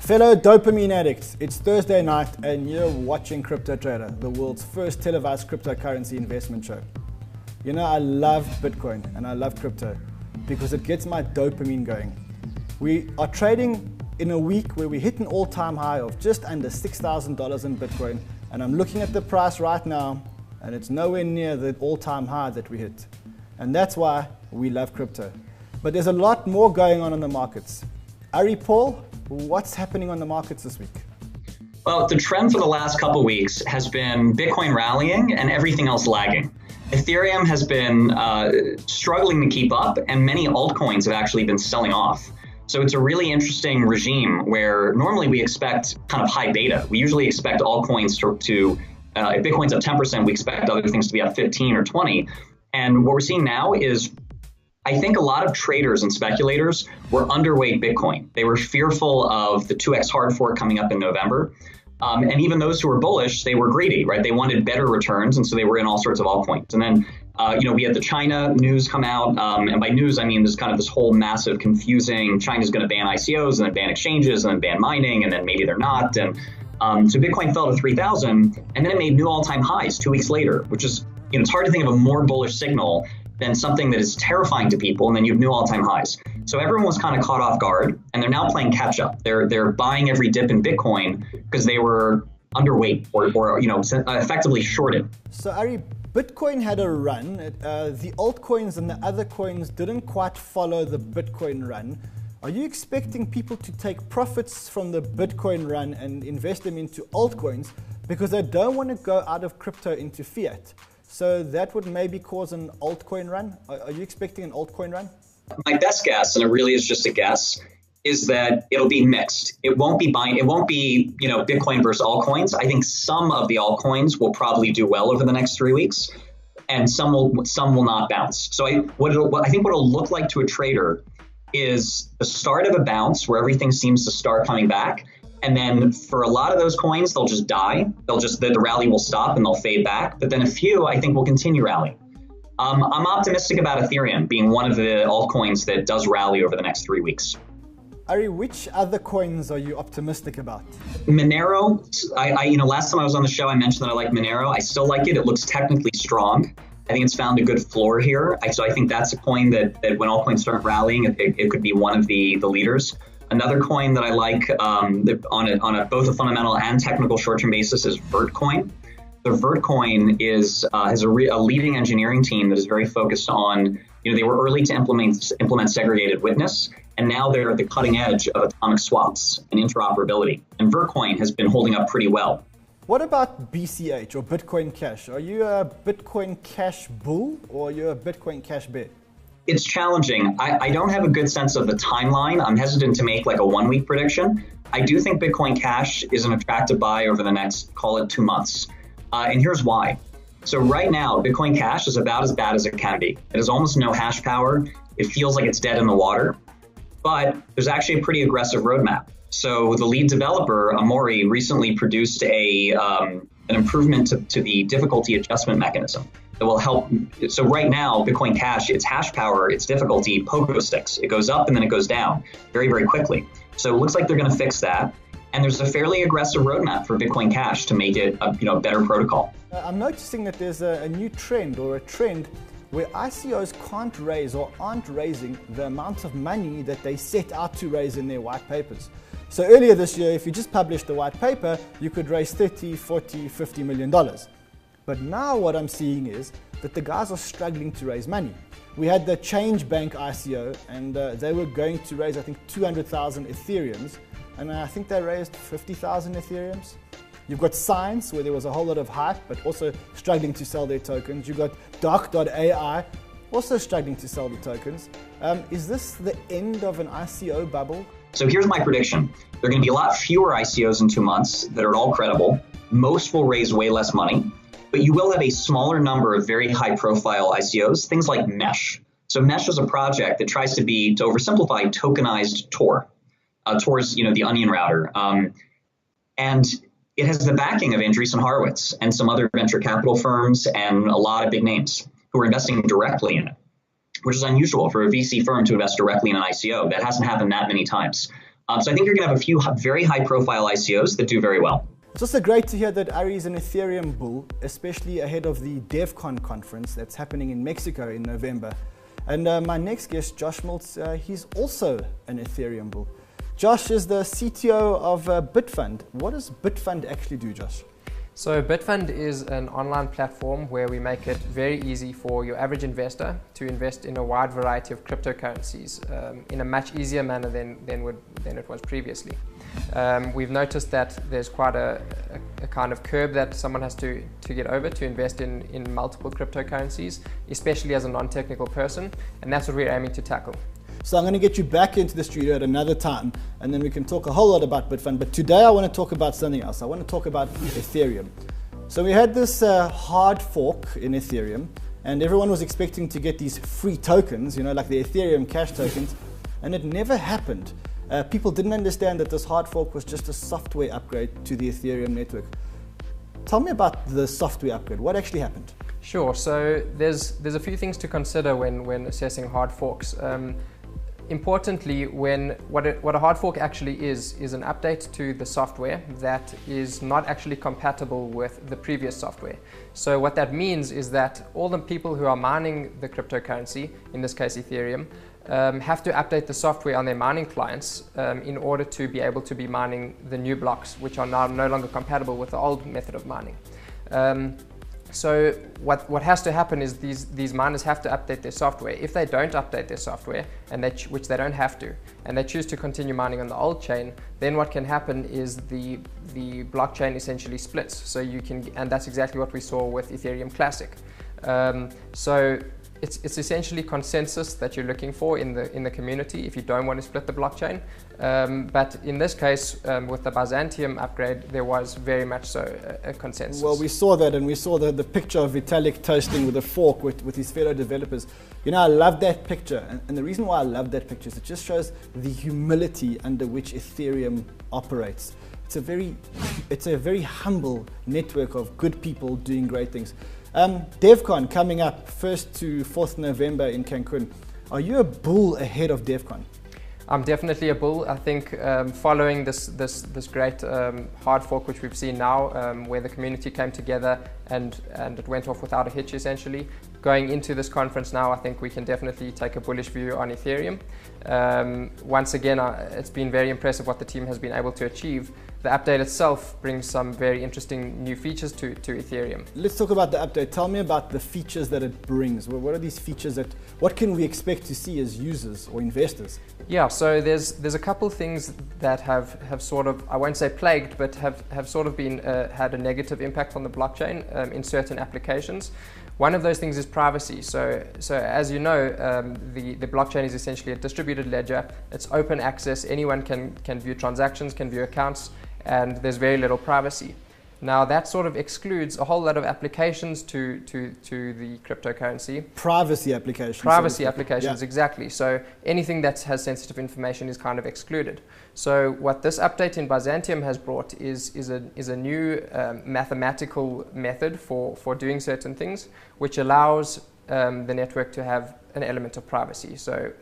Fellow dopamine addicts, it's Thursday night and you're watching Crypto Trader, the world's first televised cryptocurrency investment show. You know, I love Bitcoin and I love crypto because it gets my dopamine going. We are trading in a week where we hit an all-time high of just under $6,000 in Bitcoin, and I'm looking at the price right now and it's nowhere near the all-time high that we hit. And that's why we love crypto. But there's a lot more going on in the markets. Ari Paul, what's happening on the markets this week? Well, the trend for the last couple of weeks has been Bitcoin rallying and everything else lagging. Ethereum has been struggling to keep up, and many altcoins have actually been selling off. So it's a really interesting regime where normally we expect kind of high beta. We usually expect altcoins to if Bitcoin's up 10%, we expect other things to be up 15 or 20. And what we're seeing now is, I think a lot of traders and speculators were underweight Bitcoin. They were fearful of the 2x hard fork coming up in November. And even those who were bullish, they were greedy, right? They wanted better returns, and so they were in all sorts of altcoins. And then, we had the China news come out. And by news, I mean, there's kind of this whole massive confusing, China's going to ban ICOs and then ban exchanges and then ban mining, and then maybe they're not. And so Bitcoin fell to 3,000, and then it made new all-time highs 2 weeks later, which is, it's hard to think of a more bullish signal than something that is terrifying to people, and then you have new all-time highs. So everyone was kind of caught off guard, and they're now playing catch-up. They're buying every dip in Bitcoin because they were underweight or effectively shorted. So Ari, Bitcoin had a run. The altcoins and the other coins didn't quite follow the Bitcoin run. Are you expecting people to take profits from the Bitcoin run and invest them into altcoins because they don't want to go out of crypto into fiat? So that would maybe cause an altcoin run? Are you expecting an altcoin run? My best guess, and it really is just a guess, is that it'll be mixed. It won't be Bitcoin versus altcoins. I think some of the altcoins will probably do well over the next 3 weeks, and some will not bounce. So I think what it'll look like to a trader is the start of a bounce where everything seems to start coming back. And then for a lot of those coins, they'll just die. The rally will stop and they'll fade back. But then a few, I think, will continue rallying. I'm optimistic about Ethereum being one of the altcoins that does rally over the next 3 weeks. Ari, which other coins are you optimistic about? Monero, last time I was on the show, I mentioned that I like Monero. I still like it. It looks technically strong. I think it's found a good floor here. So I think that's a coin that when altcoins start rallying, it could be one of the leaders. Another coin that I like on both a fundamental and technical short-term basis is Vertcoin. The Vertcoin has a leading engineering team that is very focused on, they were early to implement segregated witness, and now they're at the cutting edge of atomic swaps and interoperability. And Vertcoin has been holding up pretty well. What about BCH or Bitcoin Cash? Are you a Bitcoin Cash bull or are you a Bitcoin Cash bear? It's challenging. I don't have a good sense of the timeline. I'm hesitant to make like a 1 week prediction. I do think Bitcoin Cash is an attractive buy over the next, call it 2 months. And here's why. So right now, Bitcoin Cash is about as bad as it can be. It has almost no hash power. It feels like it's dead in the water, but there's actually a pretty aggressive roadmap. So the lead developer, Amaury, recently produced an improvement to the difficulty adjustment mechanism that will help. So right now, Bitcoin Cash, its hash power, its difficulty, pogo sticks. It goes up and then it goes down very, very quickly. So it looks like they're going to fix that. And there's a fairly aggressive roadmap for Bitcoin Cash to make it a better protocol. I'm noticing that there's a new trend or a trend where ICOs can't raise or aren't raising the amount of money that they set out to raise in their white papers. So earlier this year, if you just published a white paper, you could raise $30, $40, $50 million. But now what I'm seeing is that the guys are struggling to raise money. We had the Change Bank ICO, and they were going to raise, I think, 200,000 Ethereums, and I think they raised 50,000 Ethereums. You've got Science, where there was a whole lot of hype, but also struggling to sell their tokens. You've got Doc.ai, also struggling to sell the tokens. Is this the end of an ICO bubble? So here's my prediction. There are going to be a lot fewer ICOs in 2 months that are all credible. Most will raise way less money, but you will have a smaller number of very high profile ICOs, things like Mesh. So Mesh is a project that tries to oversimplify, tokenized Tor. Tor is, the onion router. And it has the backing of Andreessen Horowitz and some other venture capital firms and a lot of big names who are investing directly in it, which is unusual for a VC firm to invest directly in an ICO. That hasn't happened that many times. So I think you're going to have a few very high-profile ICOs that do very well. It's also great to hear that Ari is an Ethereum bull, especially ahead of the DevCon conference that's happening in Mexico in November. And my next guest, Josh Miltz, he's also an Ethereum bull. Josh is the CTO of Bitfund. What does Bitfund actually do, Josh? So Bitfund is an online platform where we make it very easy for your average investor to invest in a wide variety of cryptocurrencies in a much easier manner than it was previously. We've noticed that there's quite a kind of curve that someone has to get over to invest in multiple cryptocurrencies, especially as a non-technical person, and that's what we're aiming to tackle. So I'm going to get you back into the studio at another time, and then we can talk a whole lot about Bitfund. But today I want to talk about something else. I want to talk about Ethereum. So we had this hard fork in Ethereum, and everyone was expecting to get these free tokens, you know, like the Ethereum Cash tokens, and it never happened. People didn't understand that this hard fork was just a software upgrade to the Ethereum network. Tell me about the software upgrade. What actually happened? Sure. So there's a few things to consider when assessing hard forks. Importantly, what a hard fork actually is an update to the software that is not actually compatible with the previous software. So what that means is that all the people who are mining the cryptocurrency, in this case Ethereum, have to update the software on their mining clients in order to be able to be mining the new blocks, which are now no longer compatible with the old method of mining. So what has to happen is these miners have to update their software. If they don't update their software, which they don't have to, and they choose to continue mining on the old chain, then what can happen is the blockchain essentially splits. So and that's exactly what we saw with Ethereum Classic. So it's essentially consensus that you're looking for in the community if you don't want to split the blockchain. But in this case, with the Byzantium upgrade, there was very much so a consensus. Well, we saw that, and we saw the picture of Vitalik toasting with a fork with his fellow developers. You know, I love that picture, and the reason why I love that picture is it just shows the humility under which Ethereum operates. It's a very humble network of good people doing great things. DevCon coming up 1st to 4th November in Cancun. Are you a bull ahead of DevCon? I'm definitely a bull. I think following this great hard fork which we've seen now, where the community came together and it went off without a hitch essentially, going into this conference now, I think we can definitely take a bullish view on Ethereum. Once again, it's been very impressive what the team has been able to achieve. The update itself brings some very interesting new features to Ethereum. Let's talk about the update. Tell me about the features that it brings. What are these features what can we expect to see as users or investors? Yeah, so there's a couple of things that have sort of, I won't say plagued, but have sort of been had a negative impact on the blockchain in certain applications. One of those things is privacy. So as you know, the blockchain is essentially a distributed ledger. It's open access. Anyone can view transactions, can view accounts, and there's very little privacy. Now that sort of excludes a whole lot of applications to the cryptocurrency. Privacy applications. Privacy applications, yeah. Exactly. So anything that has sensitive information is kind of excluded. So what this update in Byzantium has brought is a new mathematical method for doing certain things, which allows the network to have an element of privacy. So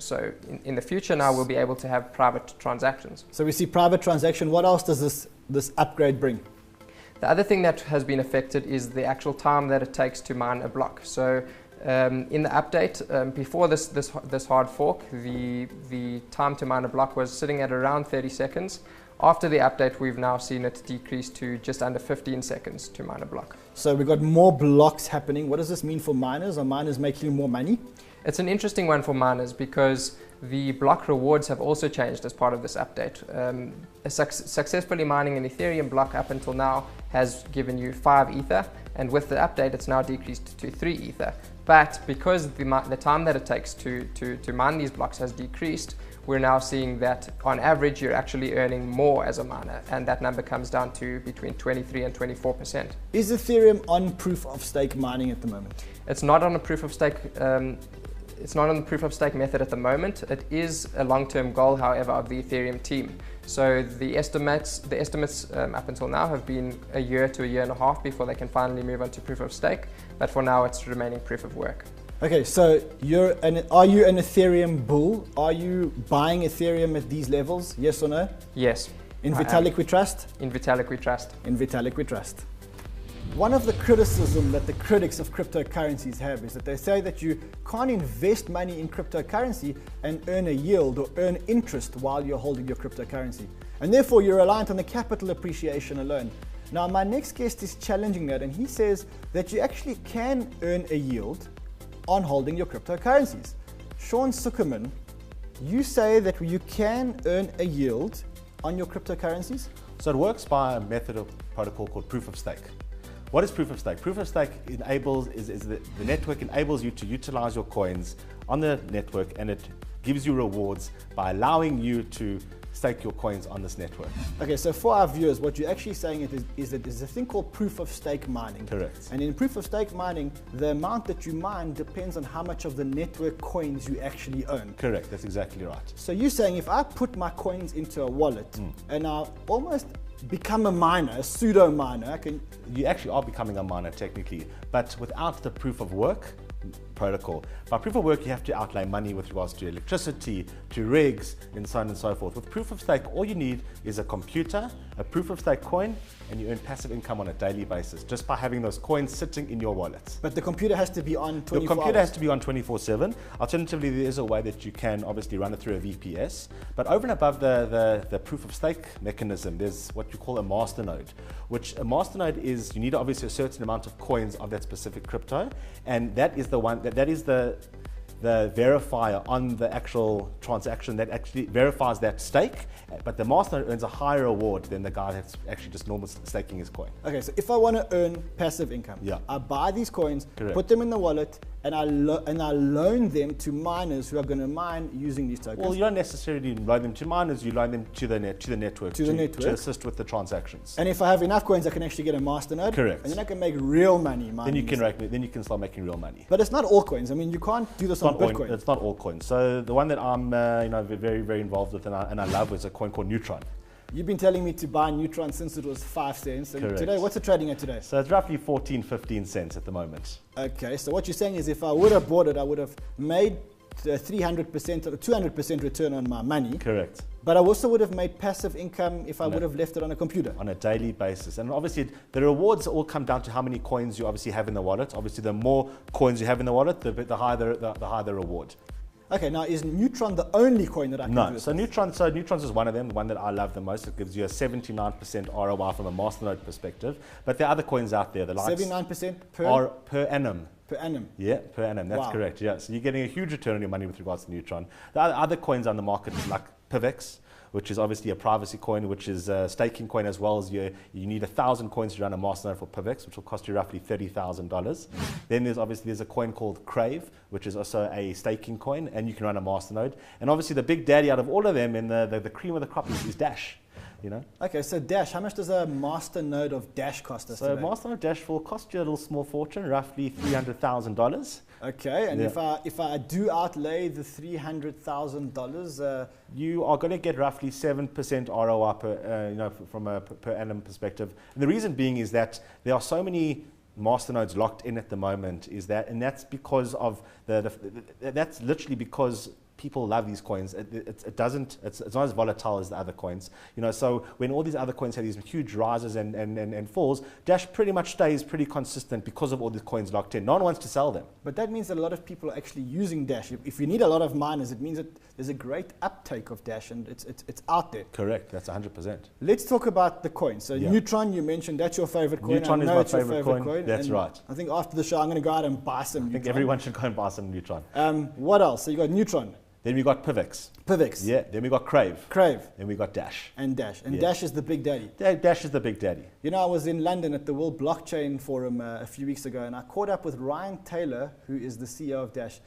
in the future now we'll be able to have private transactions. So we see private transaction. What else does this upgrade bring? The other thing that has been affected is the actual time that it takes to mine a block. So in the update, before this hard fork, the time to mine a block was sitting at around 30 seconds. After the update, we've now seen it decrease to just under 15 seconds to mine a block. So we've got more blocks happening. What does this mean for miners? Are miners making more money? It's an interesting one for miners because the block rewards have also changed as part of this update. Successfully mining an Ethereum block up until now has given you 5 Ether, and with the update it's now decreased to 3 Ether. But because the time that it takes to mine these blocks has decreased, we're now seeing that on average you're actually earning more as a miner, and that number comes down to between 23 and 24%. Is Ethereum on proof of stake mining at the moment? It's not on a proof of stake. It's not on the proof of stake method at the moment. It is a long-term goal, however, of the Ethereum team. So the estimates up until now have been a year to a year and a half before they can finally move on to proof of stake. But for now, it's remaining proof of work. Okay, so are you an Ethereum bull? Are you buying Ethereum at these levels? Yes or no? Yes. In Vitalik we trust? In Vitalik we trust. In Vitalik we trust. One of the criticism that the critics of cryptocurrencies have is that they say that you can't invest money in cryptocurrency and earn a yield or earn interest while you're holding your cryptocurrency. And therefore you're reliant on the capital appreciation alone. Now my next guest is challenging that, and he says that you actually can earn a yield on holding your cryptocurrencies. Sean Zuckerman, you say that you can earn a yield on your cryptocurrencies? So it works by a method of protocol called proof of stake. What is proof of stake? Proof of stake enables the network enables you to utilize your coins on the network, and it gives you rewards by allowing you to stake your coins on this network. Okay, so for our viewers, what you're actually saying is that there's a thing called proof of stake mining. Correct. And in proof of stake mining, the amount that you mine depends on how much of the network coins you actually own. Correct, that's exactly right. So you're saying if I put my coins into a wallet and I almost become a miner, a pseudo miner, you actually are becoming a miner technically, but without the proof of work protocol. By proof of work, you have to outlay money with regards to electricity, to rigs, and so on and so forth. With proof of stake, all you need is a computer, a proof of stake coin, and you earn passive income on a daily basis just by having those coins sitting in your wallet. But the computer has to be on 24 hours. Your computer has to be on 24/7. Alternatively, there is a way that you can obviously run it through a VPS. But over and above the proof of stake mechanism, there's what you call a masternode, which a masternode is you need obviously a certain amount of coins of that specific crypto, and that is the one that is the verifier on the actual transaction that actually verifies that stake, but the masternode earns a higher reward than the guy that's actually just normal staking his coin. Okay, so if I want to earn passive income, I buy these coins, Correct. Put them in the wallet, and I loan them to miners who are going to mine using these tokens. Well, you don't necessarily loan them to miners, you loan them to the network to assist with the transactions. And if I have enough coins, I can actually get a masternode. Correct. And then I can make real money mining. Then you can start making real money. But it's not all coins. I mean, you can't do this on Bitcoin. It's not all coins. So the one that I'm very, very involved with and I love is a coin called Neutron. You've been telling me to buy Neutron since it was 5 cents. And Correct. Today, what's it trading at today? So it's roughly 14-15 cents at the moment. Okay, so what you're saying is if I would have bought it, I would have made 300% or 200% return on my money. Correct. But I also would have made passive income if I would have left it on a computer. On a daily basis. And obviously the rewards all come down to how many coins you obviously have in the wallet. Obviously the more coins you have in the wallet, the higher the reward. Okay, now is Neutron the only coin that I can do? No, so Neutron's is one of them, the one that I love the most. It gives you a 79% ROI from a masternode perspective. But there are other coins out there. The likes 79% per annum. Per annum? Yeah, per annum, that's correct. Yeah, so you're getting a huge return on your money with regards to Neutron. The other coins on the market like PIVX, which is obviously a privacy coin, which is a staking coin as well. As you need 1,000 coins to run a masternode for PIVX, which will cost you roughly $30,000. Then there's a coin called Crave, which is also a staking coin, and you can run a masternode. And obviously the big daddy out of all of them and the cream of the crop is Dash. Okay, so Dash, how much does a masternode of Dash cost us So today? a masternode Dash will cost you a little small fortune, roughly $300,000. Okay, and if I do outlay the $300,000, you are going to get roughly 7% ROI from a per annum perspective. And the reason being is that there are so many masternodes locked in at the moment, and that's because of that's literally because people love these coins. It's not as volatile as the other coins. So when all these other coins have these huge rises and falls, Dash pretty much stays pretty consistent because of all these coins locked in. No one wants to sell them. But that means that a lot of people are actually using Dash. If you need a lot of miners, it means that there's a great uptake of Dash and it's out there. Correct, that's 100%. Let's talk about the coins. So Neutron, you mentioned that's your favorite coin. Neutron is my favorite coin. That's right. I think after the show, I'm going to go out and buy some Neutron. I think everyone should go and buy some Neutron. What else? So you got Neutron. Then we got PIVX. PIVX. Yeah. Then we got Crave. Then we got Dash. And Dash. And Dash is the big daddy. Dash is the big daddy. I was in London at the World Blockchain Forum a few weeks ago, and I caught up with Ryan Taylor, who is the CEO of Dash.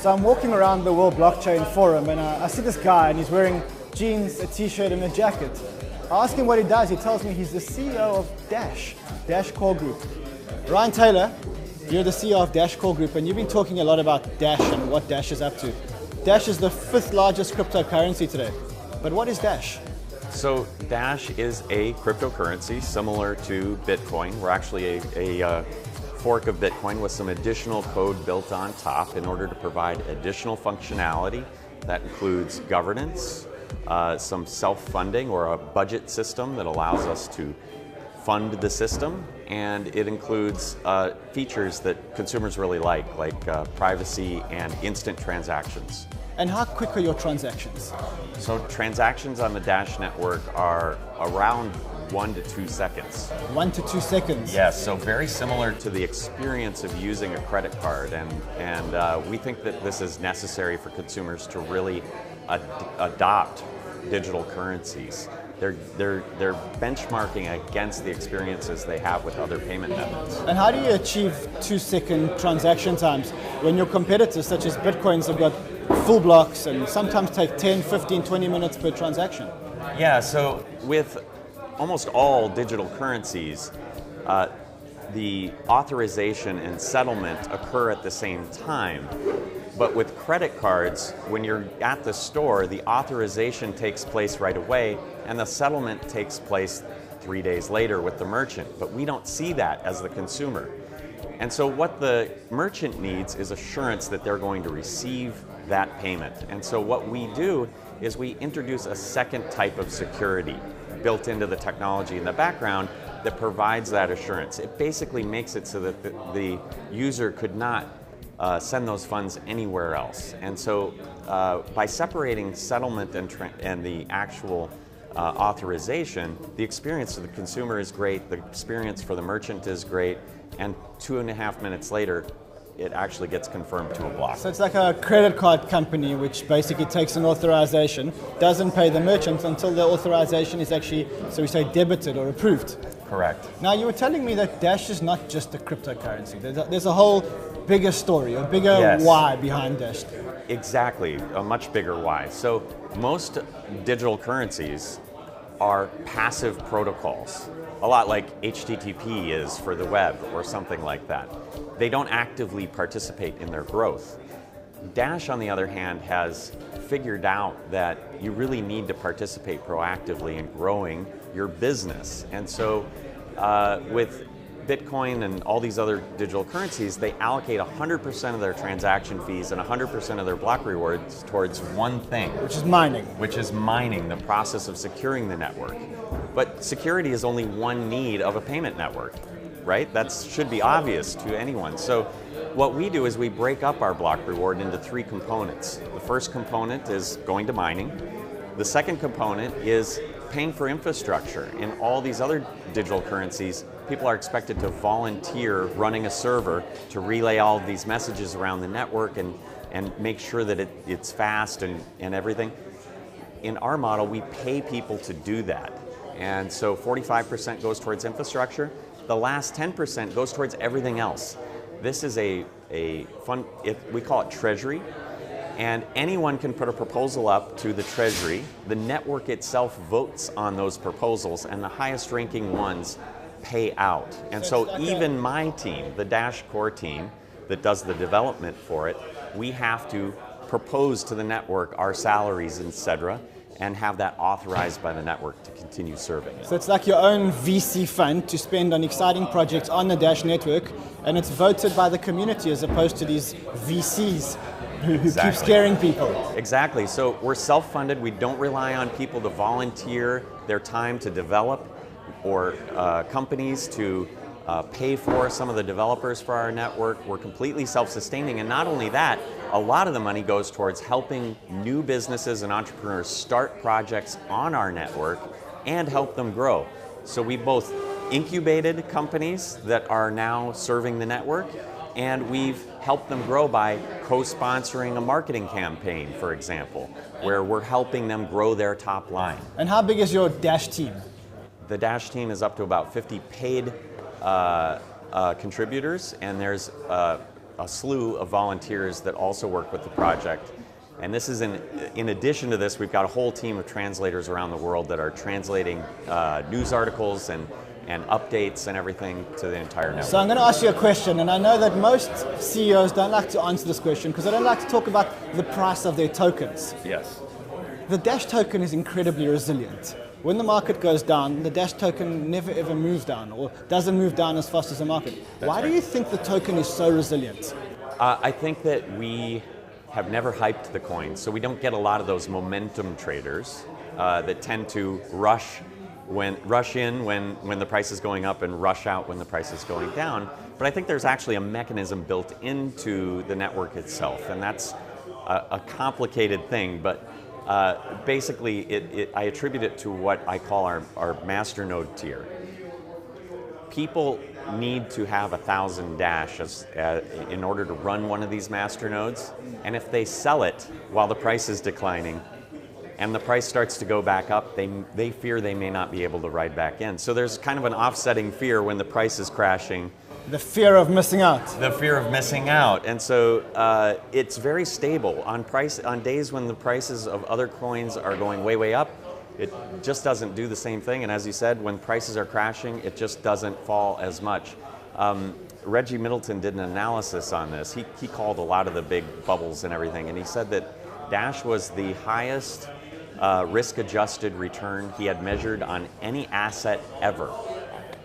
So I'm walking around the World Blockchain Forum and I see this guy and he's wearing jeans, a t-shirt and a jacket. I ask him what he does. He tells me he's the CEO of Dash Core Group. Ryan Taylor, you're the CEO of Dash Core Group and you've been talking a lot about Dash and what Dash is up to. Dash is the 5th largest cryptocurrency today. But what is Dash? So Dash is a cryptocurrency similar to Bitcoin. We're actually a fork of Bitcoin with some additional code built on top in order to provide additional functionality. That includes governance, some self-funding or a budget system that allows us to fund the system, and it includes features that consumers really like privacy and instant transactions. And how quick are your transactions? So transactions on the Dash network are around 1 to 2 seconds. 1 to 2 seconds? Yes, so very similar to the experience of using a credit card, and we think that this is necessary for consumers to really adopt digital currencies. They're benchmarking against the experiences they have with other payment methods. And how do you achieve 2-second transaction times when your competitors such as Bitcoins have got full blocks and sometimes take 10, 15, 20 minutes per transaction? Yeah, so with almost all digital currencies, the authorization and settlement occur at the same time. But with credit cards, when you're at the store, the authorization takes place right away and the settlement takes place 3 days later with the merchant. But we don't see that as the consumer. And so what the merchant needs is assurance that they're going to receive that payment. And so what we do is we introduce a second type of security built into the technology in the background that provides that assurance. It basically makes it so that the user could not send those funds anywhere else. And so by separating settlement and the actual authorization, the experience for the consumer is great, the experience for the merchant is great, and 2.5 minutes later, it actually gets confirmed to a block. So it's like a credit card company which basically takes an authorization, doesn't pay the merchant until the authorization is actually, so we say, debited or approved. Correct. Now you were telling me that Dash is not just a cryptocurrency. There's a whole bigger story, a bigger why behind Dash. Exactly, a much bigger why. So most digital currencies are passive protocols, a lot like HTTP is for the web or something like that. They don't actively participate in their growth. Dash, on the other hand, has figured out that you really need to participate proactively in growing your business. And so with Bitcoin and all these other digital currencies, they allocate 100% of their transaction fees and 100% of their block rewards towards one thing. Which is mining. Which is mining, the process of securing the network. But security is only one need of a payment network, right? That should be obvious to anyone. So what we do is we break up our block reward into 3 components. The first component is going to mining. The second component is paying for infrastructure. In all these other digital currencies, people are expected to volunteer running a server to relay all of these messages around the network and make sure that it's fast and everything. In our model, we pay people to do that. And so 45% goes towards infrastructure. The last 10% goes towards everything else. This is a fun, we call it treasury. And anyone can put a proposal up to the treasury. The network itself votes on those proposals, and the highest ranking ones pay out. And so even my team, the Dash Core team that does the development for it, we have to propose to the network our salaries, etc., and have that authorized by the network to continue serving it. So it's like your own VC fund to spend on exciting projects on the Dash network, and it's voted by the community as opposed to these VCs who keep scaring people. Exactly. So we're self-funded. We don't rely on people to volunteer their time to develop or companies to pay for some of the developers for our network. We're completely self-sustaining, and not only that, a lot of the money goes towards helping new businesses and entrepreneurs start projects on our network and help them grow. So we both incubated companies that are now serving the network, and we've helped them grow by co-sponsoring a marketing campaign, for example, where we're helping them grow their top line. And how big is your Dash team? The Dash team is up to about 50 paid contributors, and there's a slew of volunteers that also work with the project. And this is in addition to this, we've got a whole team of translators around the world that are translating news articles and updates and everything to the entire network. So I'm going to ask you a question, and I know that most CEOs don't like to answer this question because they don't like to talk about the price of their tokens. Yes. The Dash token is incredibly resilient. When the market goes down, the Dash token never ever moves down or doesn't move down as fast as the market. Why do you think the token is so resilient? I think that we have never hyped the coin, so we don't get a lot of those momentum traders that tend to rush in when the price is going up and rush out when the price is going down. But I think there's actually a mechanism built into the network itself, and that's a complicated thing, but basically I attribute it to what I call our masternode tier. People need to have 1,000 Dash in order to run one of these masternodes, and if they sell it while the price is declining and the price starts to go back up, they fear they may not be able to ride back in. So there's kind of an offsetting fear when the price is crashing. The fear of missing out. The fear of missing out. And so it's very stable. On days when the prices of other coins are going way, way up, it just doesn't do the same thing. And as you said, when prices are crashing, it just doesn't fall as much. Reggie Middleton did an analysis on this. He called a lot of the big bubbles and everything, and he said that Dash was the highest risk-adjusted return he had measured on any asset ever.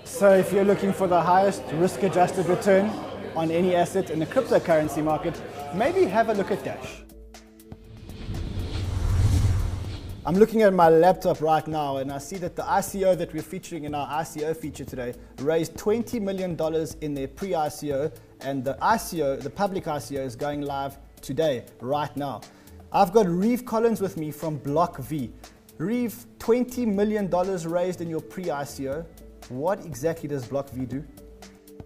So if you're looking for the highest risk-adjusted return on any asset in the cryptocurrency market, maybe have a look at Dash. I'm looking at my laptop right now and I see that the ICO that we're featuring in our ICO feature today raised $20 million in their pre-ICO, and the ICO, the public ICO, is going live today, right now. I've got Reeve Collins with me from BlockV. Reeve, $20 million raised in your pre-ICO. What exactly does BlockV do?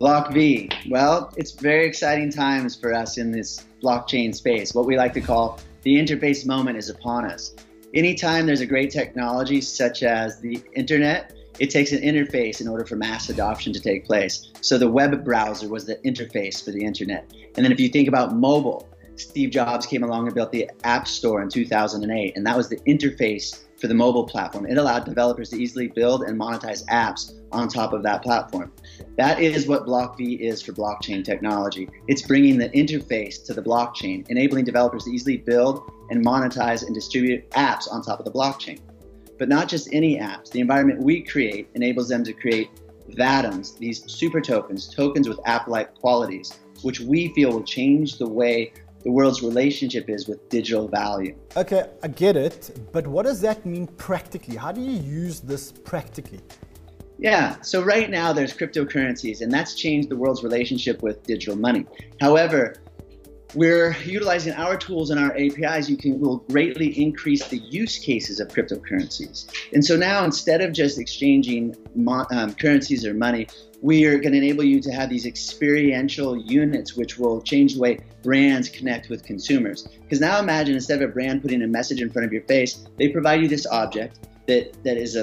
BlockV, well, it's very exciting times for us in this blockchain space. What we like to call the interface moment is upon us. Anytime there's a great technology such as the internet, it takes an interface in order for mass adoption to take place. So the web browser was the interface for the internet. And then if you think about mobile, Steve Jobs came along and built the App Store in 2008, and that was the interface for the mobile platform. It allowed developers to easily build and monetize apps on top of that platform. That is what BlockV is for blockchain technology. It's bringing the interface to the blockchain, enabling developers to easily build and monetize and distribute apps on top of the blockchain. But not just any apps. The environment we create enables them to create VATMs, these super tokens, tokens with app-like qualities, which we feel will change the way the world's relationship is with digital value. Okay, I get it, but what does that mean practically? How do you use this practically? Yeah, so right now there's cryptocurrencies, and that's changed the world's relationship with digital money. However, we're utilizing our tools and our APIs. Will greatly increase the use cases of cryptocurrencies. And so now, instead of just exchanging currencies or money, we are going to enable you to have these experiential units, which will change the way brands connect with consumers. Because now imagine, instead of a brand putting a message in front of your face, they provide you this object that is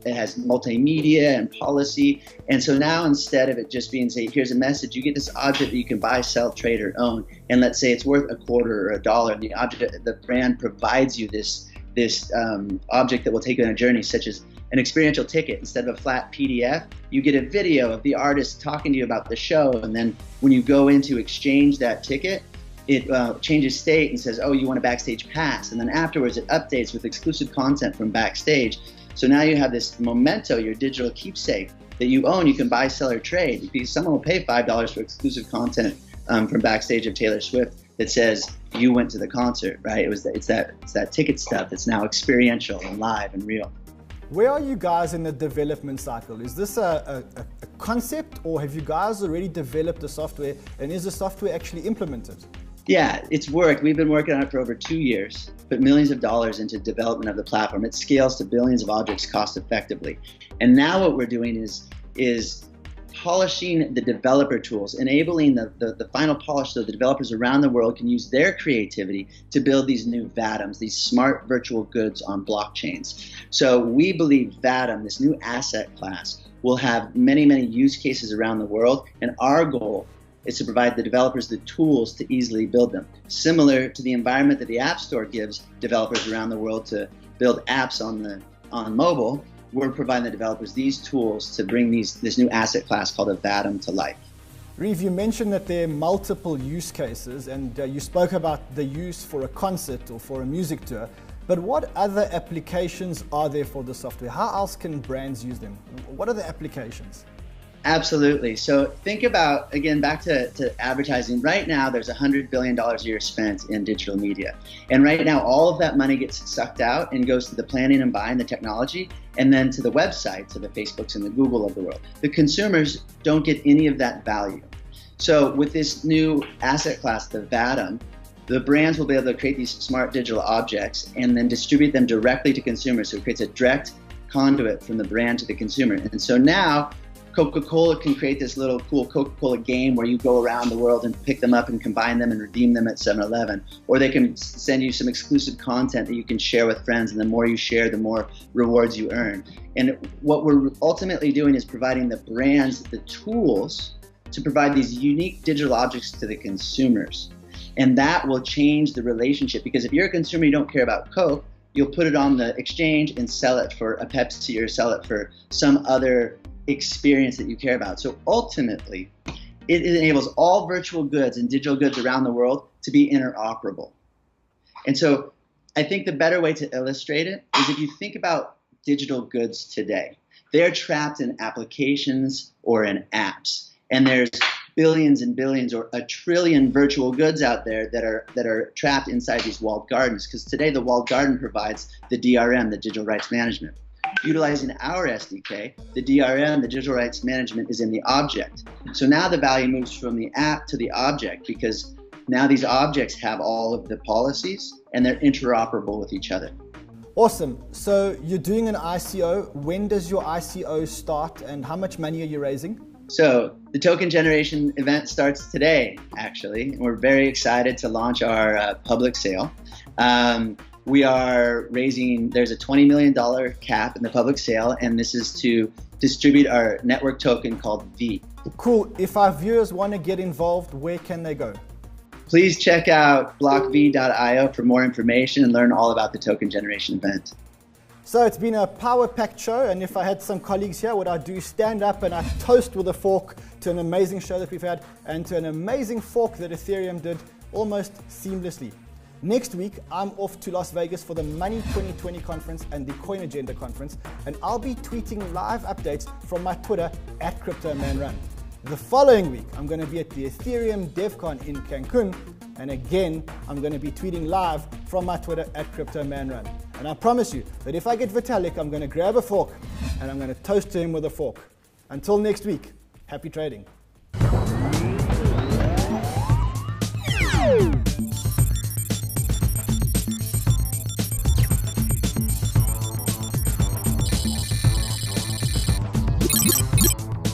it has multimedia and policy. And so now, instead of it just being, say, here's a message, you get this object that you can buy, sell, trade, or own. And let's say it's worth $0.25 or $1. The brand provides you this object that will take you on a journey, such as an experiential ticket. Instead of a flat PDF, you get a video of the artist talking to you about the show. And then when you go in to exchange that ticket, it changes state and says, oh, you want a backstage pass. And then afterwards, it updates with exclusive content from backstage. So now you have this memento, your digital keepsake that you own. You can buy, sell, or trade, because someone will pay $5 for exclusive content from backstage of Taylor Swift that says you went to the concert, right? It's that ticket stuff that's now experiential and live and real. Where are you guys in the development cycle? Is this a concept, or have you guys already developed the software, and is the software actually implemented? Yeah, it's worked. We've been working on it for over 2 years, put millions of dollars into development of the platform. It scales to billions of objects cost effectively. And now what we're doing is polishing the developer tools, enabling the final polish so the developers around the world can use their creativity to build these new VATMs, these smart virtual goods on blockchains. So we believe VATM, this new asset class, will have many, many use cases around the world. And our goal is to provide the developers the tools to easily build them. Similar to the environment that the App Store gives developers around the world to build apps on mobile, we're providing the developers these tools to bring this new asset class called a VATM to life. Reeve, you mentioned that there are multiple use cases, and you spoke about the use for a concert or for a music tour. But what other applications are there for the software? How else can brands use them? What are the applications? Absolutely. So think about, again, back to advertising. Right now, there's $100 billion a year spent in digital media. And right now, all of that money gets sucked out and goes to the planning and buying, the technology, and then to the website, to the Facebooks and the Google of the world. The consumers don't get any of that value. So with this new asset class, the VATM, the brands will be able to create these smart digital objects and then distribute them directly to consumers. So it creates a direct conduit from the brand to the consumer. And so now Coca-Cola can create this little cool Coca-Cola game where you go around the world and pick them up and combine them and redeem them at 7-Eleven. Or they can send you some exclusive content that you can share with friends, and the more you share, the more rewards you earn. And what we're ultimately doing is providing the brands the tools to provide these unique digital objects to the consumers. And that will change the relationship, because if you're a consumer, you don't care about Coke, you'll put it on the exchange and sell it for a Pepsi or sell it for some other experience that you care about. So ultimately, it enables all virtual goods and digital goods around the world to be interoperable. And so I think the better way to illustrate it is if you think about digital goods today. They're trapped in applications or in apps. And there's billions and billions or a trillion virtual goods out there that are trapped inside these walled gardens, because today the walled garden provides the DRM, the digital rights management. Utilizing our SDK, the DRM, the digital rights management, is in the object. So now the value moves from the app to the object, because now these objects have all of the policies and they're interoperable with each other. Awesome. So you're doing an ICO. When does your ICO start and how much money are you raising? So the token generation event starts today, actually, and we're very excited to launch our public sale. We are raising, there's a $20 million cap in the public sale, and this is to distribute our network token called V. Cool. If our viewers want to get involved, where can they go? Please check out BlockV.io for more information and learn all about the token generation event. So it's been a power-packed show, and if I had some colleagues here, what I'd do is stand up and I'd toast with a fork to an amazing show that we've had and to an amazing fork that Ethereum did almost seamlessly. Next week, I'm off to Las Vegas for the Money 2020 conference and the Coin Agenda conference, and I'll be tweeting live updates from my Twitter at CryptoManRun. The following week, I'm going to be at the Ethereum DevCon in Cancun, and again, I'm going to be tweeting live from my Twitter at CryptoManRun. And I promise you that if I get Vitalik, I'm going to grab a fork and I'm going to toast to him with a fork. Until next week, happy trading.